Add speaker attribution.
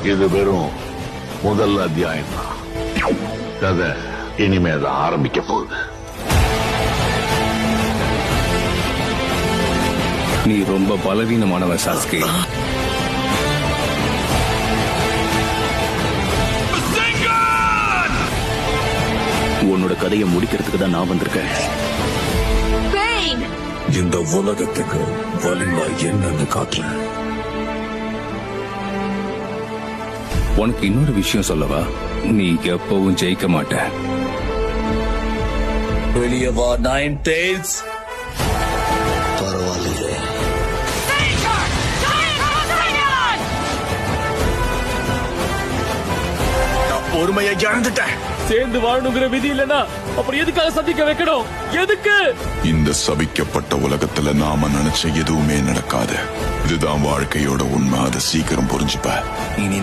Speaker 1: இது வெறும் முதல் அத்தியாயம் தான். கதை இனிமேதான் ஆரம்பிக்க போகுது.
Speaker 2: நீ ரொம்ப பலவீனமானவன் சாஸ்கி.
Speaker 3: உன்னோட கதையை முடிக்கிறதுக்கு தான் நான் வந்திருக்கேன்.
Speaker 4: இந்த உலகத்துக்கு வலிமை என்னன்னு காட்டுறேன்.
Speaker 2: உனக்கு இன்னொரு விஷயம் சொல்லவா? நீ எப்பவும் ஜெயிக்க மாட்ட.
Speaker 4: வெளியே வா நைன் டெய்ல்ஸ். பரவாயில்லையே, நான் பொறுமையை இழந்துட்டேன்.
Speaker 5: சேர்ந்து வாழணுங்கிற விதி இல்லனா அப்புறம் எதுக்காக சந்திக்க வைக்கணும்? எதுக்கு?
Speaker 6: இந்த சபிக்கப்பட்ட உலகத்துல நாம நினைச்ச எதுவுமே நடக்காது. இதுதான் வாழ்க்கையோட உண்மை. அதை சீக்கிரம் புரிஞ்சுப்ப.
Speaker 4: இனி